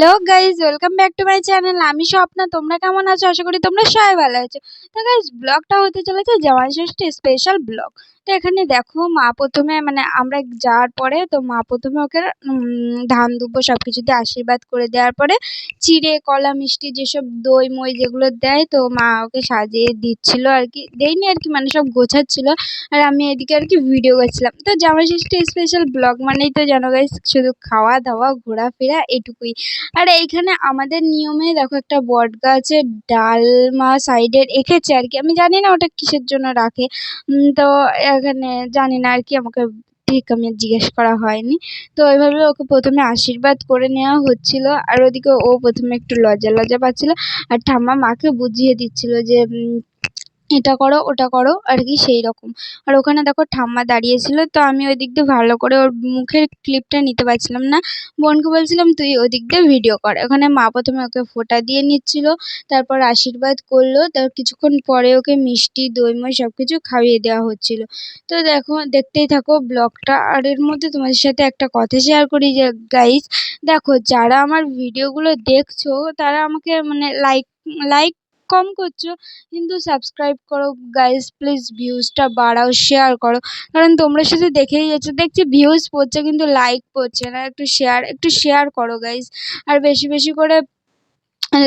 Hello guys, welcome back to my channel. আমি স্বপ্না। তোমরা কেমন আছো? আশা করি তোমরা সবাই ভালো আছো। তো গাইজ, ব্লগটা হতে চলেছে জামাই ষষ্ঠী স্পেশাল ব্লগ। তো এখানে দেখো, মা প্রথমে আমরা যাওয়ার পরে তো মা প্রথমে ওকে ধান দুব্বো সব কিছু দিয়ে আশীর্বাদ করে দেওয়ার পরে চিড়ে কলা মিষ্টি যেসব দই মই যেগুলো দেয়, তো মা ওকে সাজিয়ে দিচ্ছিল আর কি, দেয়নি আর কি, মানে সব গোছাচ্ছিল। আর আমি এদিকে আর কি ভিডিও করছিলাম। তো জামাই ষষ্ঠী স্পেশাল ব্লগ মানেই তো জানো গাইজ, শুধু খাওয়া দাওয়া ঘোরাফেরা এটুকুই। আর এইখানে আমাদের নিয়মে দেখো, একটা বট গাছের ডাল মা সাইডে রেখেছে আর কি, আমি জানি না ওটা কিসের জন্য রাখে। তো এখানে জানি না আর কি, আমাকে ঠিক আমি জিজ্ঞেস করা হয়নি। তো ওইভাবে ওকে প্রথমে আশীর্বাদ করে নেওয়া হচ্ছিল, আর ওদিকে ও প্রথমে একটু লজ্জা লজ্জা পাচ্ছিল, আর ঠাম্মা মাকে বুঝিয়ে দিচ্ছিল যে এটা করো ওটা করো আর কি, সেই রকম। আর ওখানে দেখো ঠাম্মা দাঁড়িয়েছিল, তো আমি ওই দিক দিয়ে ভালো করে ওর মুখের ক্লিপটা নিতে পারছিলাম না। বোনকে বলছিলাম তুই ওই দিক দিয়ে ভিডিও কর। ওখানে মা প্রথমে ওকে ফোঁটা দিয়ে নিচ্ছিল, তারপর আশীর্বাদ করলো, তার কিছুক্ষণ পরে ওকে মিষ্টি দই মই সবকিছু খাইয়ে দেওয়া হচ্ছিল। তো দেখো, দেখতেই থাকো ব্লগটা। আর এর মধ্যে তোমাদের সাথে একটা কথা শেয়ার করি যে গাইস, দেখো যারা আমার ভিডিওগুলো দেখছো তারা আমাকে মানে লাইক লাইক কম করছো, কিন্তু সাবস্ক্রাইব করো গাইস প্লিজ, ভিউজটা বাড়াও, শেয়ার করো। কারণ তোমরা শুধু দেখেই যাচ্ছ, দেখছি ভিউজ পড়ছে কিন্তু লাইক পড়ছে না। একটু শেয়ার করো গাইস, আর বেশি বেশি করে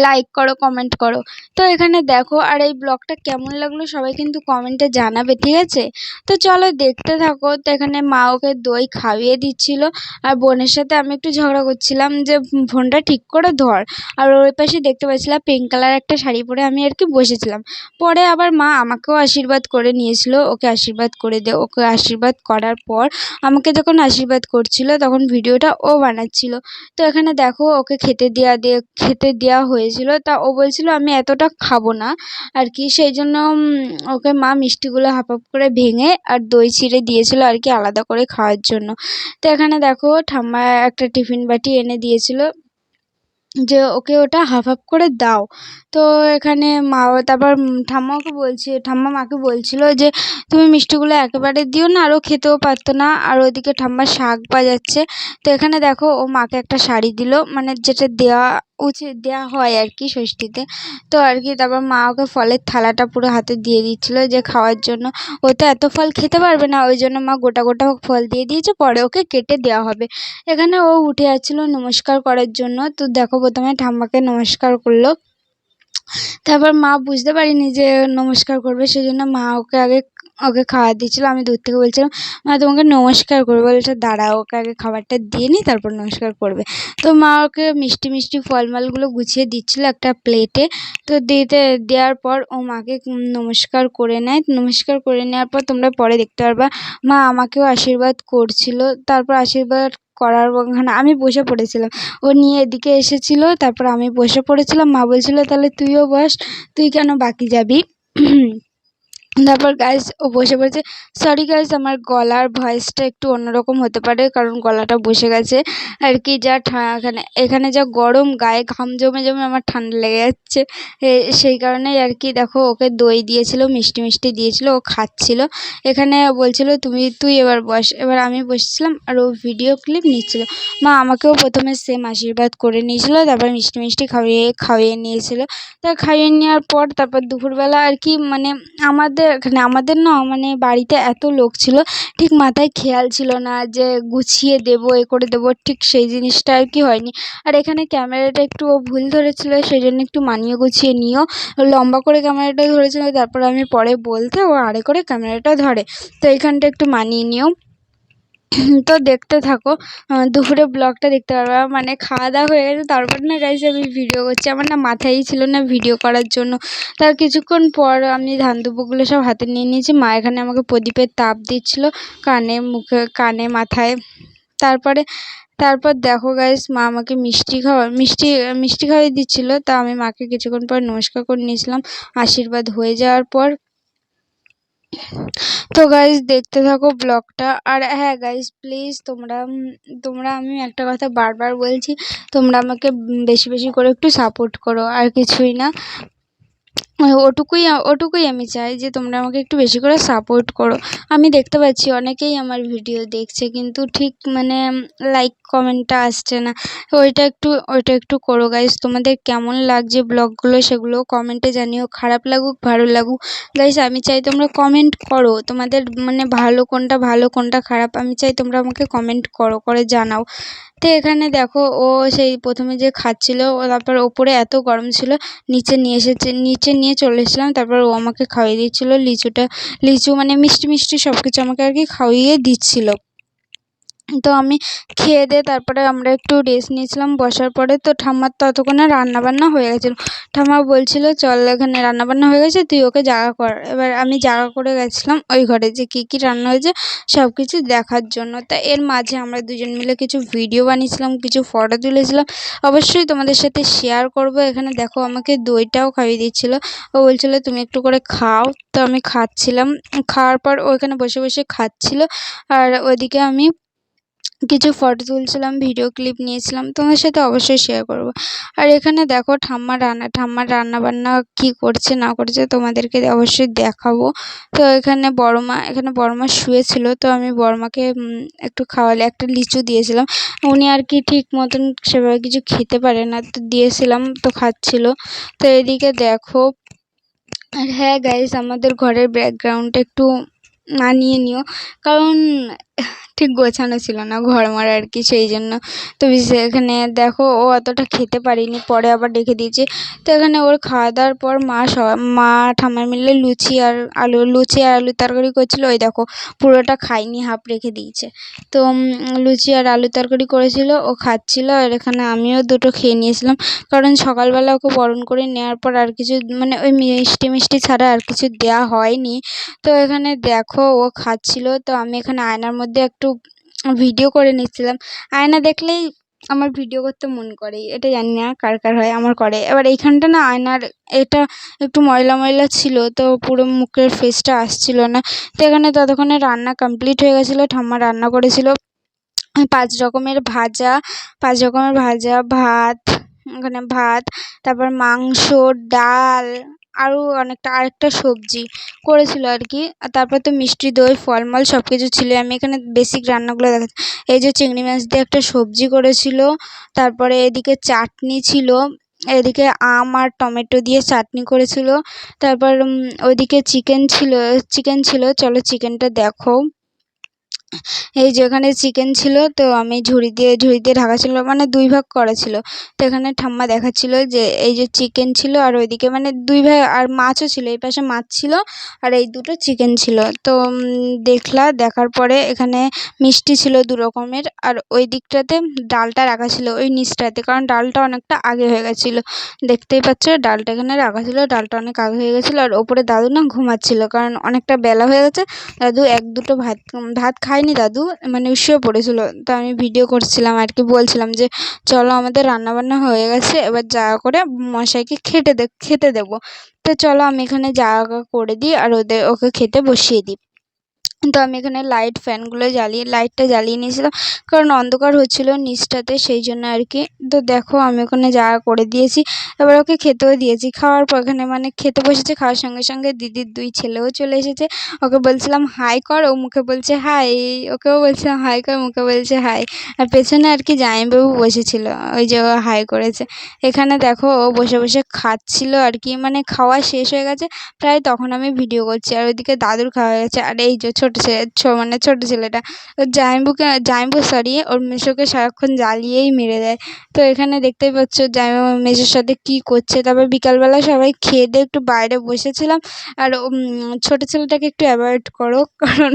লাইক করো, কমেন্ট করো। তো এখানে দেখো, আর এই ব্লগটা কেমন লাগলো সবাই কিন্তু কমেন্টে জানাবে, ঠিক আছে? তো চলো দেখতে থাকো। তো এখানে মা ওকে দই খাইয়ে দিচ্ছিল, আর বোনের সাথে আমি একটু ঝগড়া করছিলাম যে ফোনটা ঠিক করে ধর। আর ওই পাশে দেখতে পাচ্ছিলাম পিঙ্ক কালার একটা শাড়ি পরে আমি আর কি বসেছিলাম। পরে আবার মা আমাকেও আশীর্বাদ করে নিয়েছিল, ওকে আশীর্বাদ করার পর আমাকে যখন আশীর্বাদ করছিল তখন ভিডিওটা ও বানাচ্ছিল। তো এখানে দেখো, ওকে খেতে দেওয়া হয়েছিল, তা ও বলছিল আমি এতটা খাবো না আর কি, সেই জন্য ওকে মা মিষ্টিগুলো হাফ হাফ করে ভেঙে আর দই চিড়ে দিয়েছিল আর কি, আলাদা করে খাওয়ার জন্য। তো এখানে দেখো, ঠাম্মা একটা টিফিন বাটি এনে দিয়েছিল যে ওকে ওটা হাফ হাফ করে দাও। তো এখানে তারপর ঠাম্মা মাকে বলছিল যে তুমি মিষ্টিগুলো একেবারে দিও না, আর ও খেতেও পারতো না। আর ওইদিকে ঠাম্মা শাক বাজাচ্ছে। তো এখানে দেখো, ও মাকে একটা শাড়ি দিল, মানে যেটা দেওয়া হয় আর কি ষষ্ঠীতে। তো আর কি, তারপর মা ওকে ফলের থালাটা পুরো হাতে দিয়ে দিচ্ছিল যে খাওয়ার জন্য। ও তো এত ফল খেতে পারবে না, ওই জন্য মা গোটা গোটা ফল দিয়ে দিয়েছে, পরে ওকে কেটে দেওয়া হবে। এখানে ও উঠে যাচ্ছিল নমস্কার করার জন্য। তো দেখো, প্রথমে ঠাম্মাকে নমস্কার করলো, তারপর মা বুঝতে পারিনি যে নমস্কার করবে, সেই জন্য মা ওকে খাবার দিচ্ছিল। আমি দূর থেকে বলছিলাম মা তোমাকে নমস্কার করবে, বলছে দাঁড়াও ওকে আগে খাবারটা দিয়ে নিই তারপর নমস্কার করবে। তো মা ওকে মিষ্টি মিষ্টি ফলমালগুলো গুছিয়ে দিচ্ছিল একটা প্লেটে। তো দেওয়ার পর ও মাকে নমস্কার করে নেয়। নমস্কার করে নেওয়ার পর তোমরা পরে দেখতে পারবা মা আমাকেও আশীর্বাদ করছিল। তারপর আশীর্বাদ করার ওখানে আমি বসে পড়েছিলাম, ও নিয়ে এদিকে এসেছিল, তারপর আমি বসে পড়েছিলাম। মা বলছিল তাহলে তুইও বস, তুই কেন বাকি যাবি? তারপর গাইস ও বসে পড়েছে। সরি গাইস, আমার গলার ভয়েসটা একটু অন্যরকম হতে পারে, কারণ গলাটা বসে গেছে আর কি। এখানে যা গরম, গায়ে ঘাম জমে জমে আমার ঠান্ডা লেগে যাচ্ছে। সেই কারণেই আর কি। দেখো, ওকে দই দিয়েছিল, মিষ্টি মিষ্টি দিয়েছিল, ও খাচ্ছিল। এখানে বলছিল তুই এবার বস। এবার আমি বসেছিলাম আর ও ভিডিও ক্লিপ নিচ্ছিল। মা আমাকেও প্রথমে সেম আশীর্বাদ করে নিয়েছিল, তারপর মিষ্টি মিষ্টি খাইয়ে নিয়েছিল। তা খাইয়ে নেওয়ার পর তারপর দুপুরবেলা আর কি, মানে আমাদের না, মানে বাড়িতে এত লোক ছিল, ঠিক মাথায় খেয়াল ছিল না যে গুছিয়ে দেবো, এ করে দেবো, ঠিক সেই জিনিসটা আর কি হয়নি। আর এখানে ক্যামেরাটা একটু ও ভুল ধরেছিল, সেই জন্য একটু মানিয়ে গুছিয়ে নিও। লম্বা করে ক্যামেরাটা ধরেছিল, তারপর আমি পরে বলতে ও আড়ে করে ক্যামেরাটা ধরে। তো এইখানটা একটু মানিয়ে নিও। তো দেখতে থাকো, দুপুরে ব্লগটা দেখতে পারবা। মানে খাওয়া দাওয়া হয়ে গেছে, তারপর না গাইস আমি ভিডিও করছি, আমার না মাথায়ই ছিল না ভিডিও করার জন্য। তার কিছুক্ষণ পর আমি ধান দুব্বগুলো সব হাতে নিয়ে নিয়েছি। মা এখানে আমাকে প্রদীপের তাপ দিচ্ছিল কানে, মুখে, কানে, মাথায়। তারপরে তারপর দেখো গাইস, মা আমাকে মিষ্টি খাইয়ে দিচ্ছিল। তা আমি মাকে কিছুক্ষণ পর নমস্কার করে নিয়েছিলাম আশীর্বাদ হয়ে যাওয়ার পর। তো গাইস দেখতে থাকো ব্লগটা। আর হ্যাঁ গাইস, প্লিজ তোমরা আমি একটা কথা বারবার বলছি, তোমরা আমাকে বেশি বেশি করে একটু সাপোর্ট করো, আর কিছুই না। ওটুকুই আমি চাই যে তোমরা আমাকে একটু বেশি করে সাপোর্ট করো। আমি দেখতে পাচ্ছি অনেকেই আমার ভিডিও দেখছে, কিন্তু ঠিক মানে লাইক কমেন্টটা আসছে না। ওইটা একটু করো গাইস। তোমাদের কেমন লাগছে ব্লগগুলো সেগুলোও কমেন্টে জানিও। খারাপ লাগুক ভালো লাগুক গাইস, আমি চাই তোমরা কমেন্ট করো। তোমাদের মানে ভালো কোনটা খারাপ আমি চাই তোমরা আমাকে কমেন্ট করে জানাও। তো এখানে দেখো ও সেই প্রথমে যে খাচ্ছিল, ও তারপর ওপরে এত গরম ছিল নিচে নিয়ে চলে এসেছিলাম। তারপর ও আমাকে খাইয়ে দিচ্ছিল লিচু মানে মিষ্টি মিষ্টি সব কিছু আমাকে আর কি খাইয়ে দিচ্ছিল। তো আমি খেয়ে দিয়ে তারপরে আমরা একটু রেস্ট নিয়েছিলাম বসার পরে। তো ঠাম্মার ততক্ষণে রান্নাবান্না হয়ে গেছিলো। ঠাম্মা বলছিল চল এখানে রান্নাবান্না হয়ে গেছে, তুই ওকে জাগা কর। এবার আমি জাগা করে গেছিলাম ওই ঘরে যে কী কী রান্না হয়েছে সব কিছু দেখার জন্য। তা এর মাঝে আমরা দুজন মিলে কিছু ভিডিও বানিয়েছিলাম, কিছু ফটো তুলেছিলাম, অবশ্যই তোমাদের সাথে শেয়ার করব। এখানে দেখো আমাকে দইটাও খাইয়ে দিচ্ছিলো। ও বলছিল তুমি একটু করে খাও। তো আমি খাচ্ছিলাম, খাওয়ার পর ওইখানে বসে বসে খাচ্ছিল, আর ওইদিকে আমি কিছু ফটো তুলছিলাম, ভিডিও ক্লিপ নিয়েছিলাম, তোমাদের সাথে অবশ্যই শেয়ার করব। আর এখানে দেখো ঠাম্মার রান্নাবান্না কী করছে না করছে তোমাদেরকে অবশ্যই দেখাবো। তো এখানে বড়মা শুয়েছিল, তো আমি বড়মাকে একটু খাওয়ালে, একটা লিচু দিয়েছিলাম। উনি আর কি ঠিক মতন সেভাবে কিছু খেতে পারে না, তো দিয়েছিলাম, তো খাচ্ছিল। তো এদিকে দেখো, আর হ্যাঁ গাইস, আমাদের ঘরের ব্যাকগ্রাউন্ডটা একটু মানিয়ে নিও, কারণ ঠিক গোছানো ছিল না ঘরমর আর কি, সেই জন্য। তো এখানে দেখো ও অতটা খেতে পারিনি, পরে আবার রেখে দিয়েছি। তো এখানে ওর খাওয়া দাওয়ার পর মা ঠাম্মা মিলে লুচি আর আলুর তরকারি করছিল। ওই দেখো পুরোটা খাইনি, হাফ রেখে দিয়েছে। তো লুচি আর আলুর তরকারি করেছিল, ও খাচ্ছিল। আর এখানে আমিও দুটো খেয়ে নিয়েছিলাম, কারণ সকালবেলা ওকে বরণ করে নেওয়ার পর আর কিছু মানে ওই মিষ্টি ছাড়া আর কিছু দেওয়া হয়নি। তো এখানে দেখো ও খাচ্ছিল, তো আমি এখানে আয়নার মধ্যে একটু ভিডিও করে নিচ্ছিলাম। আয়না দেখলেই আমার ভিডিও করতে মন করে, এটা জানি না কার কার হয়, আমার করে। এবার এইখানটা না আয়নার এটা একটু ময়লা ছিল, তো পুরো মুখের ফেসটা আসছিল না। তো এখানে ততক্ষণে রান্না কমপ্লিট হয়ে গেছিলো। ঠাম্মা রান্না করেছিল 5 রকমের ভাজা, ভাত, ওখানে ভাত, তারপর মাংস, ডাল, আরেকটা সবজি করেছিল আর কি। আর তারপর তো মিষ্টি দই ফলমূল সব কিছু ছিল। আমি এখানে বেসিক রান্নাগুলো দেখাচ্ছি। এই যে চিংড়ি মাছ দিয়ে একটা সবজি করেছিল, তারপরে এদিকে চাটনি ছিল, এদিকে আম আর টমেটো দিয়ে চাটনি করেছিল, তারপর ওইদিকে চিকেন ছিল। চলো চিকেনটা দেখো। এই যে এখানে চিকেন ছিল, তো আমি ঝুড়ি দিয়ে ঢাকা ছিল, মানে 2 ভাগ করা ছিল। তো এখানে ঠাম্মা দেখাচ্ছিল যে এই যে চিকেন ছিল, আর ওইদিকে মানে 2 ভাগ, আর মাছও ছিল, এই পাশে মাছ ছিল আর এই দুটো চিকেন ছিল। তো দেখার পরে এখানে মিষ্টি ছিল 2 রকমের, আর ওই দিকটাতে ডালটা রাখা ছিল ওই নিচটাতে, কারণ ডালটা অনেকটা আগে হয়ে গেছিলো। দেখতেই পাচ্ছ ডালটা এখানে রাখা ছিল, ডালটা অনেক আগে হয়ে গেছিলো। আর ওপরে দাদু না ঘুমাচ্ছিল, কারণ অনেকটা বেলা হয়ে গেছে। দাদু 1-2 ভাত খায়নি, দাদু মানে শুয়ে পড়েছিল। তো আমি ভিডিও করছিলাম আর কি, বলছিলাম যে চলো আমাদের রান্নাবান্না হয়ে গেছে, এবার জাগা করে মশাইকে খেতে দেবো। তো চলো আমি এখানে জাগা করে দিই আর ওকে খেতে বসিয়ে দিই। তো আমি এখানে লাইটটা জ্বালিয়ে নিয়েছিলাম, কারণ অন্ধকার হচ্ছিল নিচটাতে, সেই জন্য আর কি। তো দেখো আমি ওখানে জাগা করে দিয়েছি, এবার ওকে খেতেও দিয়েছি। খাওয়ার পর এখানে মানে খেতে বসেছে, খাওয়ার সঙ্গে সঙ্গে দিদির 2 ছেলেও চলে এসেছে। ওকে বলছিলাম হাই কর, ও মুখে বলছে হাই, ওকেও বলছিলাম হাই কর, মুখে বলছে হাই। আর পেছনে আর কি জামাইবাবু বসেছিল, ওই যে ও হাই করেছে। এখানে দেখো ও বসে বসে খাচ্ছিল আর কি, মানে খাওয়া শেষ হয়ে গেছে প্রায়, তখন আমি ভিডিও করছি। আর ওইদিকে দাদুর খাওয়া হয়ে গেছে। আর এই যে ছোট ছেলেটা ওর জামাইবাবু ওর মেসোকে সারাক্ষণ জ্বালিয়েই মেরে দেয়। তো এখানে দেখতেই পাচ্ছ জামাইবাবু মেসোর সাথে কি করছে। তারপর বিকালবেলা সবাই খেয়ে দিয়ে একটু বাইরে বসেছিলাম। আর ছোট ছেলেটাকে একটু অ্যাভয়েড করো, কারণ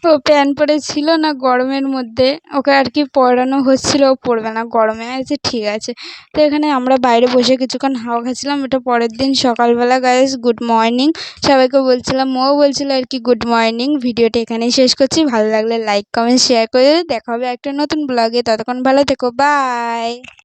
ও প্যান্ট পরে ছিল না গরমের মধ্যে, ওকে আর কি পরানো হচ্ছিল, ও পরবে না গরমে। আছে ঠিক আছে। তো এখানে আমরা বাইরে বসে কিছুক্ষণ হাওয়া খাচ্ছিলাম। এটা পরের দিন সকালবেলা গাইস, গুড মর্নিং সবাইকে বলছিলাম, ও বলছিল আর কি গুড মর্নিং। ভিডিওটা এখানেই শেষ করছি, ভালো লাগলে লাইক কমেন্ট শেয়ার করে দেখা হবে একটা নতুন ব্লগে। ততক্ষণ ভালো থেকো, বাই।